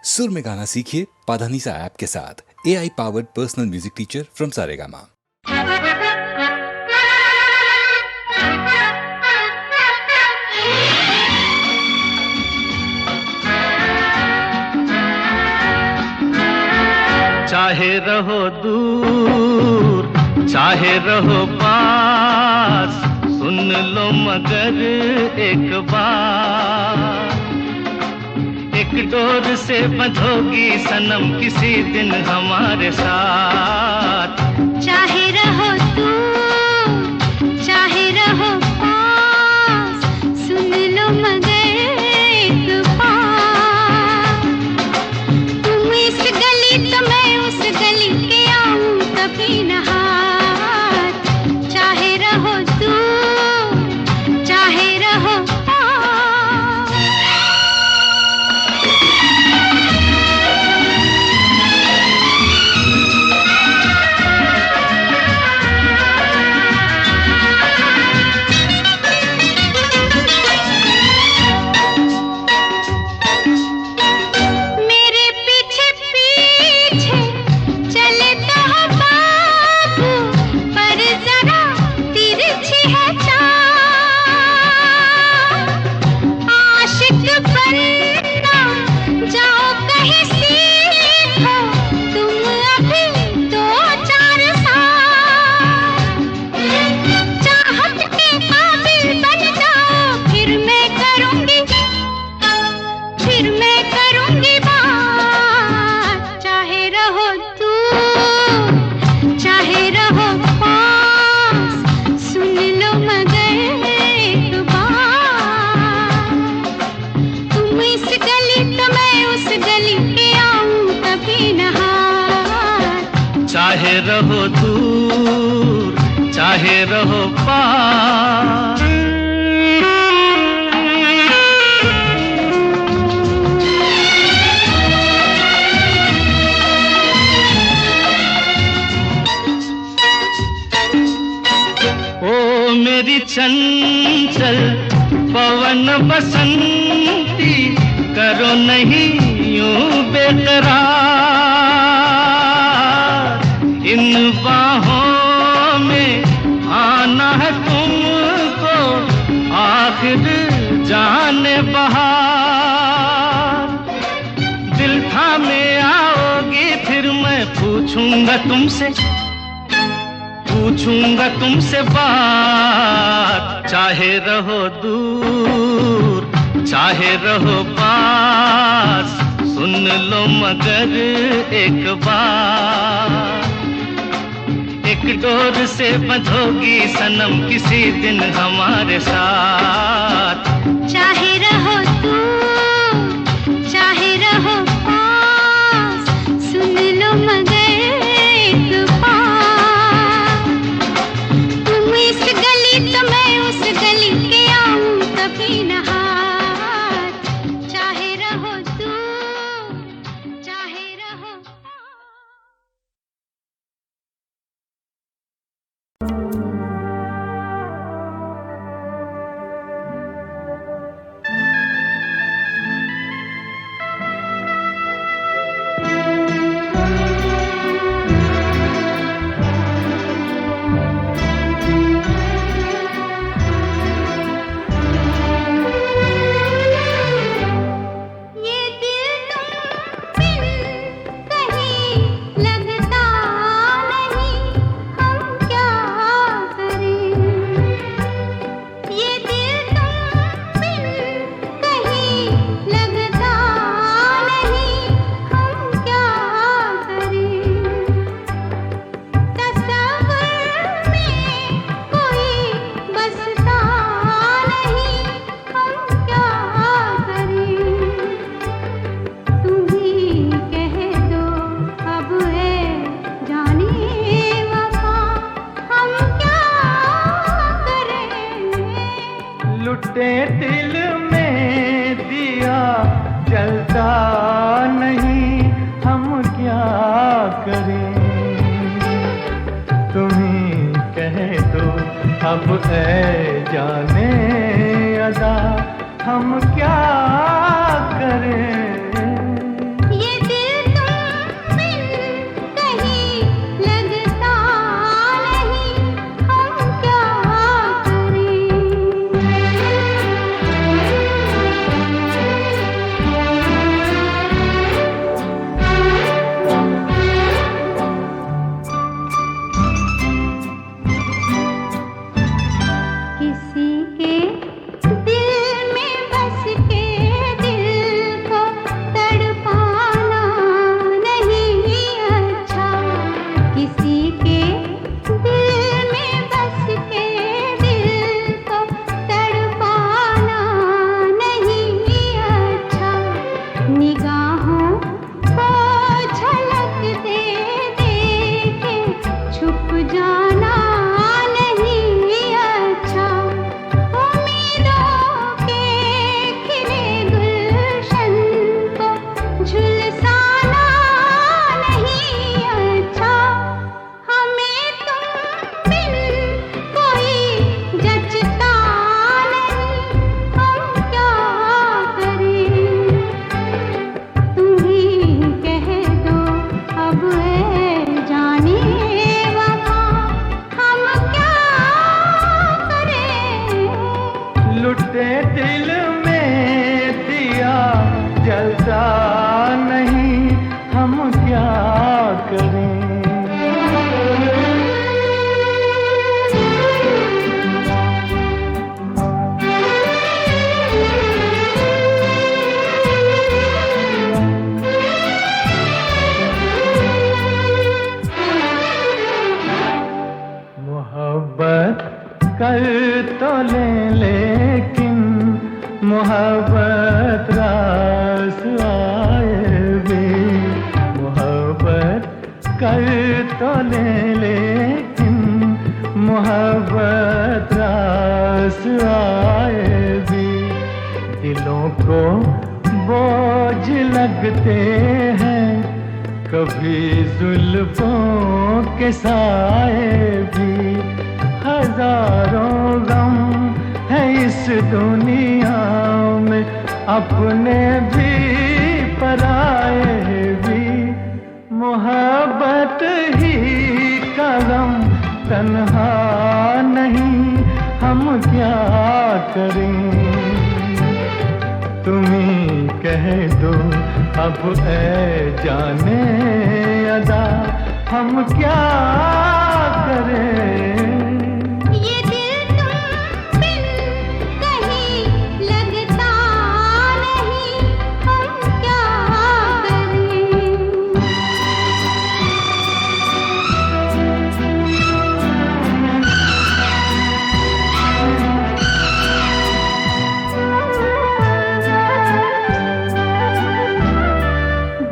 सुर में गाना सीखिए पाधानीसा ऐप के साथ। AI powered personal music teacher from Saregama. चाहे रहो दूर चाहे रहो पास, सुन लो मगर एक बार। एक डोर से बंधोगी सनम किसी दिन हमारे साथ। चाहे रहो दूर चाहे रहो पास, सुन लो मगर एक बार। तुम इस गली तो मैं उस गली के आऊं कभी न हाथ। चाहे रहो दूर चाहे रहो चाहे रहो दूर चाहे रहो पास। ओ मेरी चंचल पवन बसंती, करो नहीं यूं बेकरार। इन बाहों में आना है तुमको आखिर जाने बहार। दिल थामे आओगी फिर मैं पूछूंगा तुमसे बात। चाहे रहो दूर चाहे रहो पास, सुन लो मगर एक बार। एक डोर से बंधोगी सनम किसी दिन हमारे साथ। चाहे रहो दूर चाहे रहो पास, सुन लो मगर एक बार। तुम इस गली तो मैं उस गली के आऊं कभी न हाथ। चाहे रहो दूर चाहे रहो लुटे दिल में दिया जलता नहीं, हम क्या करें। तुम्ही कह दो अब है जाने अदा, हम क्या करें। बाहों को झलक दे दे के छुप जाना नहीं अच्छा। उम्मीदों के खिले गुलशन को झुलसाना नहीं अच्छा। हमें तुम बिन कोई जचता नहीं, हम क्या करें? तुम ही कह दो अब ए जाने वफा, हम क्या करें? लुटे दिल में दिया जलता नहीं, हम क्या करें? मोहब्बत कर तो ले लेकिन मोहब्बत रास आए भी। मोहब्बत कर तो ले लेकिन मोहब्बत रास आए भी। दिलों को बोझ लगते हैं कभी जुल्फों के साए भी। हजारों गम है इस दुनिया में, अपने भी पराए भी। मोहब्बत ही का गम तन्हा नहीं, हम क्या करें? तुम्ही कह दो अब ए जाने अदा, हम क्या करें? ये दिल तुम बिन कहीं लगता नहीं, हम क्या करें?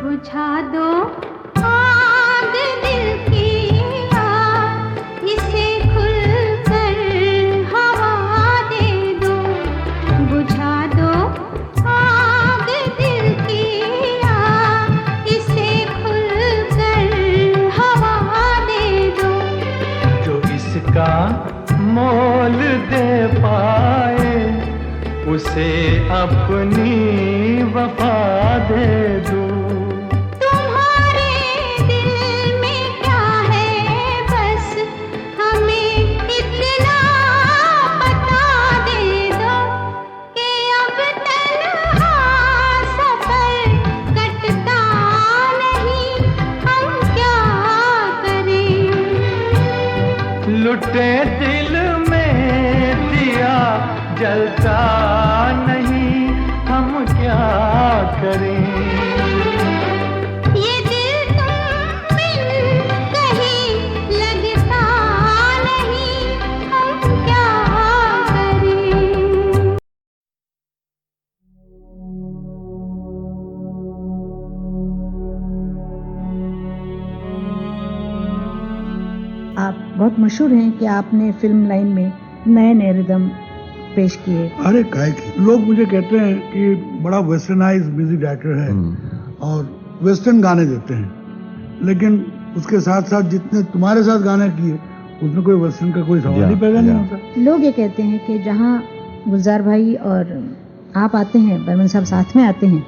बुझा दो आग दिल की आग, इसे खुलकर हवा दे दो। बुझा दो आग दिल की आग, इसे खुलकर हवा दे दो। जो इसका मोल दे पाए उसे अपनी वफा दे दो। तुम्हारे दिल में क्या है बस हमें इतना बता दे दो कि अब तन्हा सफर कटता नहीं, हम क्या करें? लुटे दिल में दिया जलता नहीं, हम क्या करें? ये दिल तुम बिन कहीं लगता नहीं, हम क्या करें? आप बहुत मशहूर हैं कि आपने फिल्म लाइन में नए नए रिदम पेश किए। अरे काहे की लोग मुझे कहते हैं कि बड़ा वेस्टर्नाइज म्यूजिक डायरेक्टर है और वेस्टर्न गाने देते हैं, लेकिन उसके साथ साथ जितने तुम्हारे साथ गाने किए उसमें कोई वेस्टर्न का कोई सवाल ही पैदा नहीं होता। लोग ये कहते हैं कि जहाँ गुलजार भाई और आप आते हैं, बर्मन साहब साथ में आते हैं,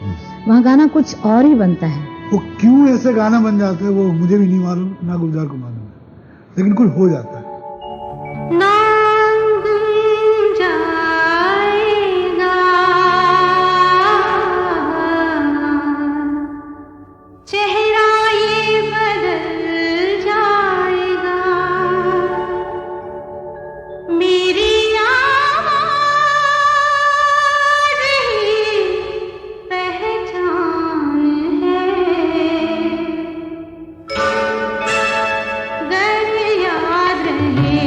वहाँ गाना कुछ और ही बनता है। वो क्यों ऐसे गाना बन जाते हैं वो मुझे भी नहीं मालूम, ना गुलजार को मालूम है, लेकिन कुछ हो जाता है। नाम गुम जाएगा, चेहरा ये बदल जाएगा, मेरी आवाज़ ही पहचान है। गर याद रहे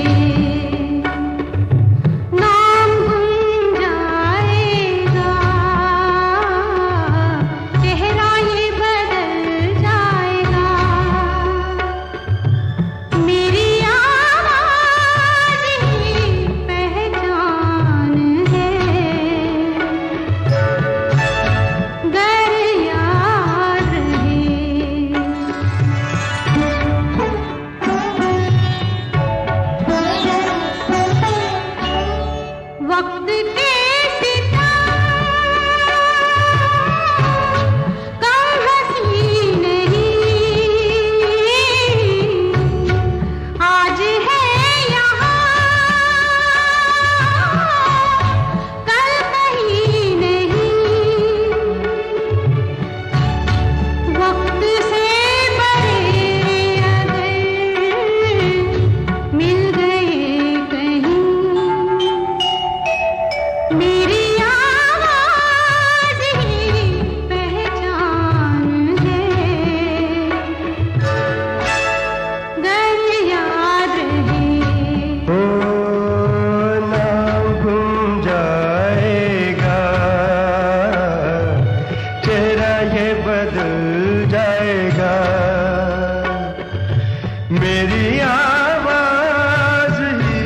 मेरी आवाज ही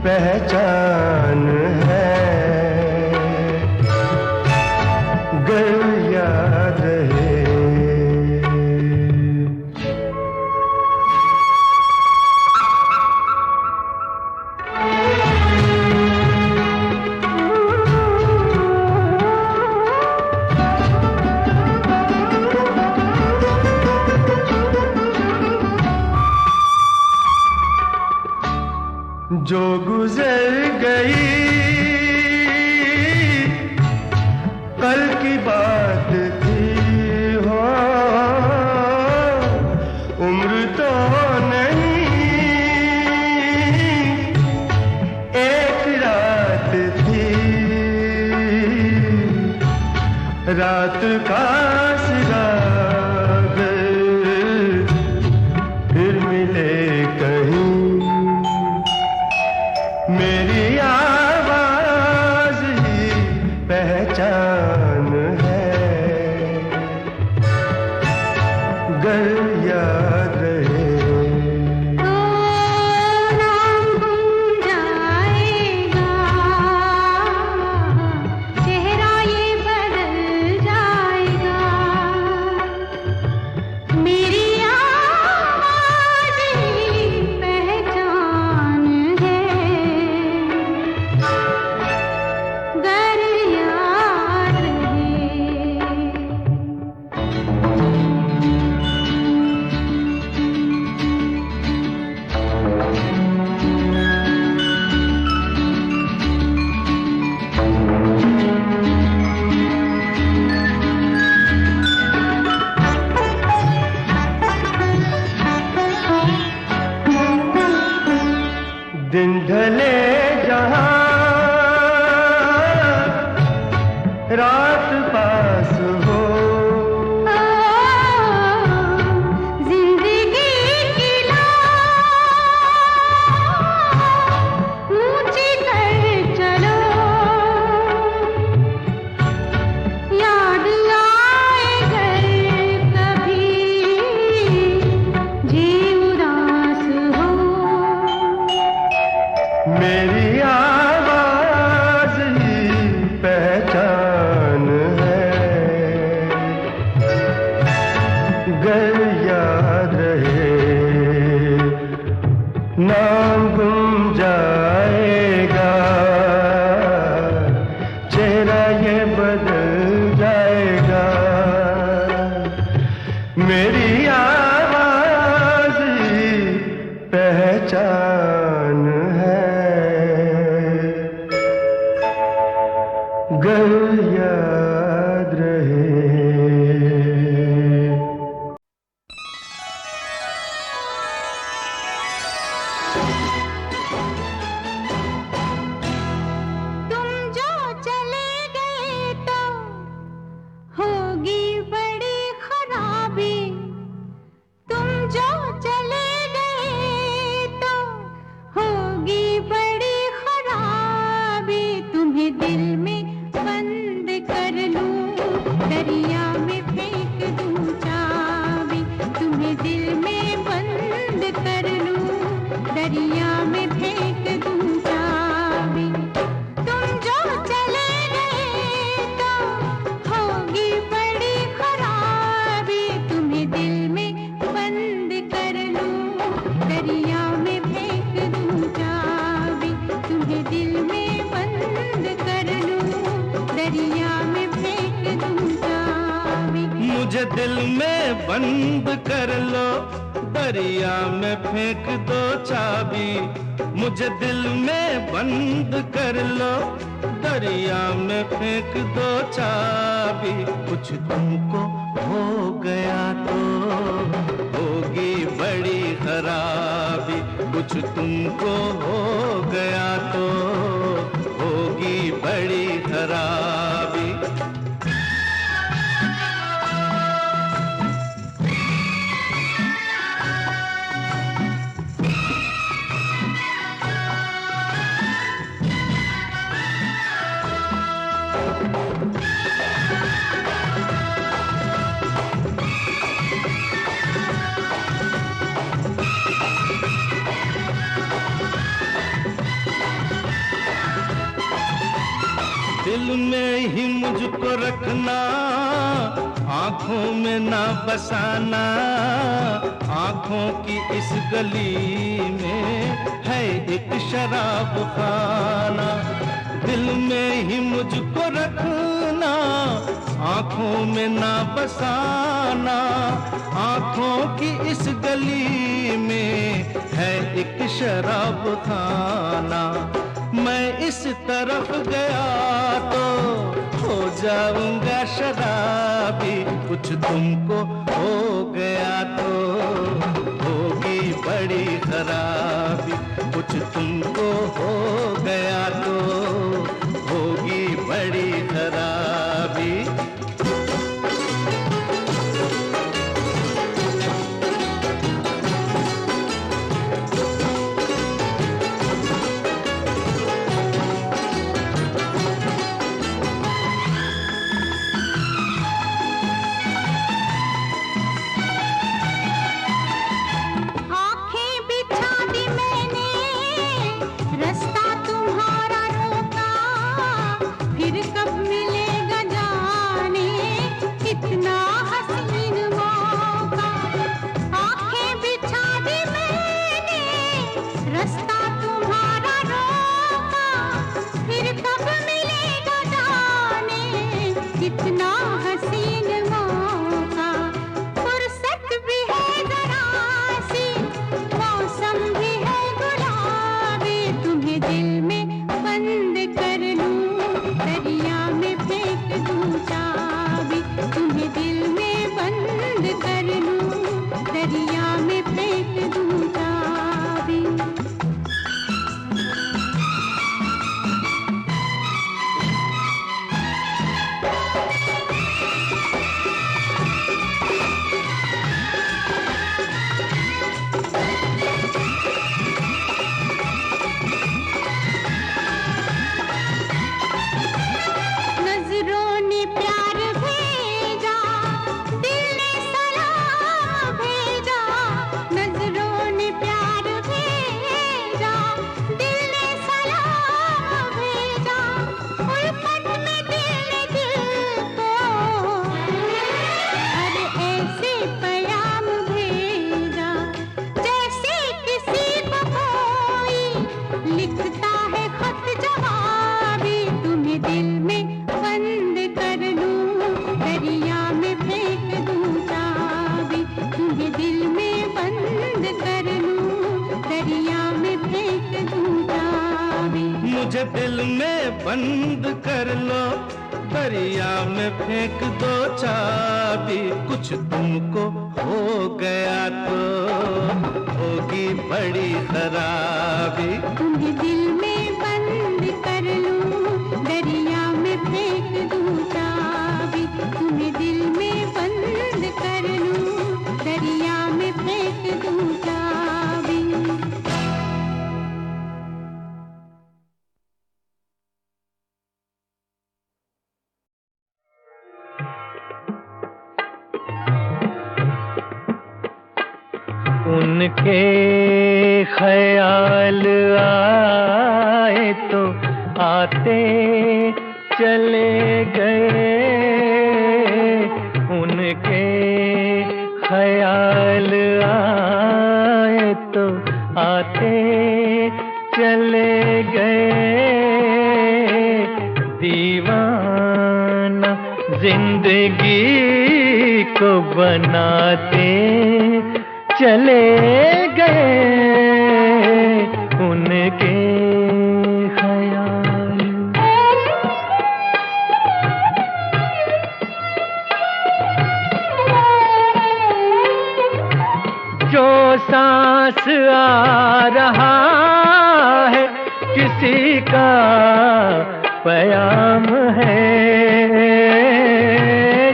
पहचान है, गर याद रहे। जो गुजर गई कल की बात थी हो, उम्र तो नहीं एक रात थी, रात का सिरा फिर मिले कहीं। मेरी आवाज ही पहचान है, गर याद रहे। तो नाम गुम जाएगा, चेहरा ये बदल जाएगा। मेरी आवाज ही पहचान है, गर याद रहे। दिन ढले जहां रात पास हो, जिंदगी की लौ ऊंची कर चलो, याद आए घर कभी जी उदास हो। मेरी आवाज ही पहचान है, गर याद रहे। नाम गुम जाएगा, चेहरा ये बदल जाएगा। मेरी आवाज ही पहचान है, गर याद रहे। तुम जो चले गए तो होगी बड़ी खराबी, तुम जो चले गए तो होगी बड़ी खराबी। तुम्हें दिल में बंद कर लूं, दरिया में फेंक दूं चाबी। तुम्हें दिल में बंद कर लूं, दरिया में फेंक दूं चाबी। तुम जो चले गए तो होगी बड़ी खराबी। तुम्हें दिल में बंद कर लूं, दरिया में फेंक दूं चाबी। तुम्हें दिल में बंद कर लूं, दरिया में फेंक दूं चाबी। मुझे दिल में बंद कर लो, दरिया में फेंक दो चाबी। मुझे दिल में बंद कर लो, दरिया में फेंक दो चाबी। कुछ तुमको हो गया तो होगी बड़ी खराबी। कुछ तुमको हो गया तो होगी बड़ी खराबी। में ही मुझको रखना, आंखों में ना बसाना। आंखों की इस गली में है एक शराब खाना। दिल में ही मुझको रखना, आंखों में ना बसाना। आंखों की इस गली में है एक शराब खाना। मैं इस तरफ गया तो हो जाऊंगा शराबी, कुछ तुमको हो गया तो होगी बड़ी खराबी। कुछ तुमको हो गया तो होगी बड़ी खराबी। मुझे दिल में बंद कर लो, दरिया में फेंक दो चाबी। कुछ तुमको हो गया तो होगी बड़ी खराबी। तुम्हें दिल में बंद कर लूं, दरिया में फेंक दूं चाबी। तुम्हें दिल में बंद कर लूं, दरिया में फेंक दूं चाबी। उनके ख्याल आए तो आते चले गए। उनके ख्याल आए तो आते चले गए। दीवाना जिंदगी को बनाते चले गए। उनके ख्याल जो सांस आ रहा है किसी का प्याम है।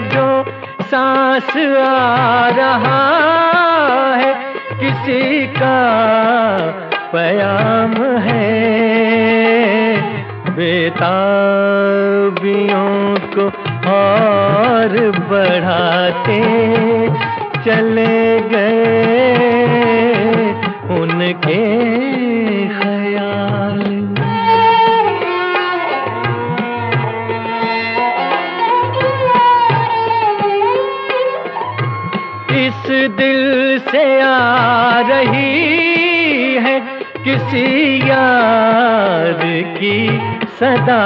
जो सांस आ रहा है किसी का प्याम है। बेताबियों को और बढ़ाते चले गए। उनके ख्याल इस दिल से आ रही है किसी यार की सदा,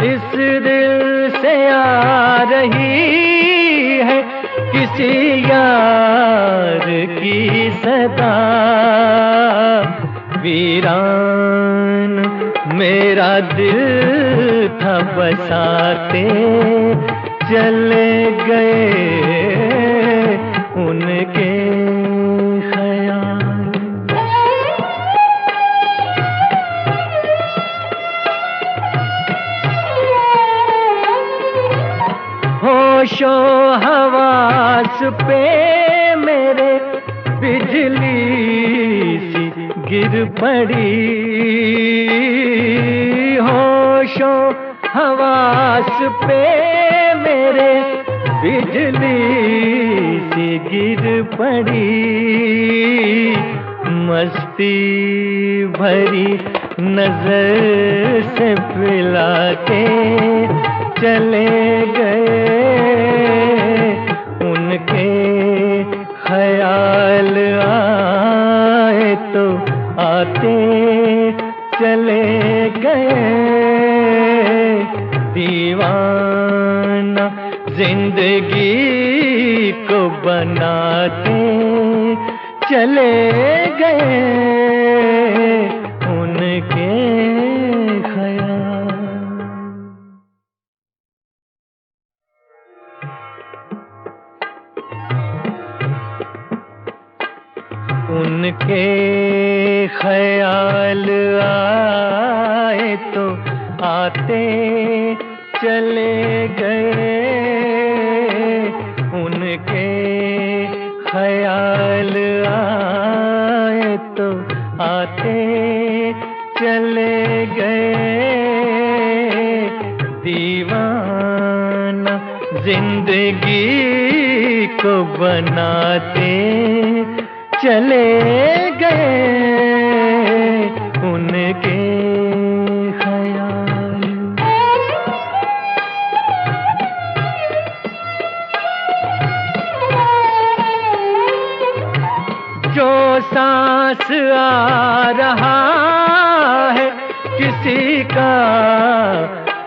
इस दिल से आ रही है किसी यार की सदा। वीरान मेरा दिल था बसाते चले गए उनके ख्याल। होशो हवास पे मेरे बिजली सी गिर पड़ी, होशो हवास पे मेरे बिजली सी गिर पड़ी। मस्ती भरी नजर से पिला के चले गए उनके ख्याल आए तो आते चले गए। दीवाना जिंदगी को बनाते चले गए उनके ख्याल। उनके ख्याल आए तो आते चले गए उनके ख्याल आए तो आते चले गए। दीवाना जिंदगी को बनाते चले गए उनके ख्याल। जो सांस आ रहा है किसी का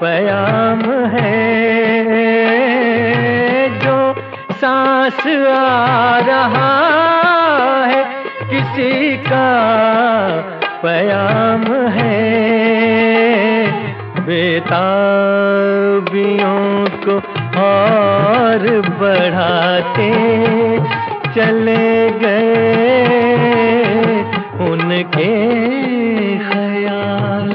प्याम है, जो सांस आ रहा है किसी का प्याम है। बेताबियों को और बढ़ाते चले गए उनके ख्याल।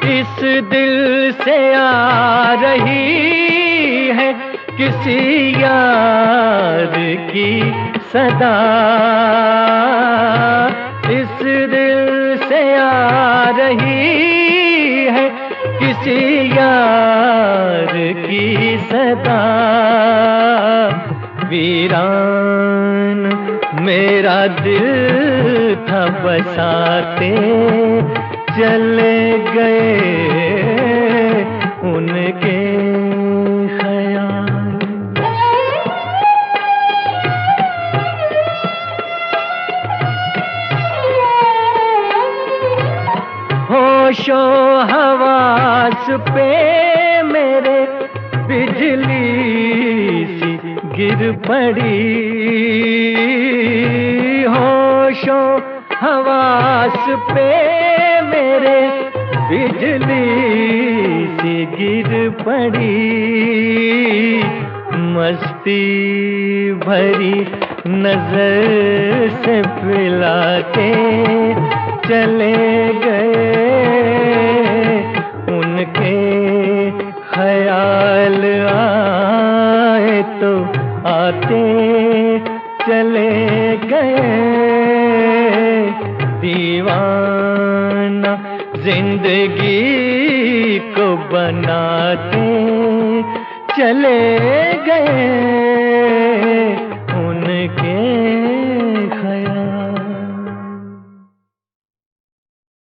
इस दिल से आ रही है किसी यार की सदा, इस दिल से आ रही है किसी यार की सदा। वीरान मेरा दिल था बसाते चले गए उनके ख्याल। होशो हवास पे मेरे बिजली सी गिर पड़ी, होशो हवास पे मेरे बिजली सी गिर पड़ी। मस्ती भरी नजर से पिला के चले गए उनके ख्याल आए तो आते चले गए। दीवाना जिंदगी को बनाते चले गए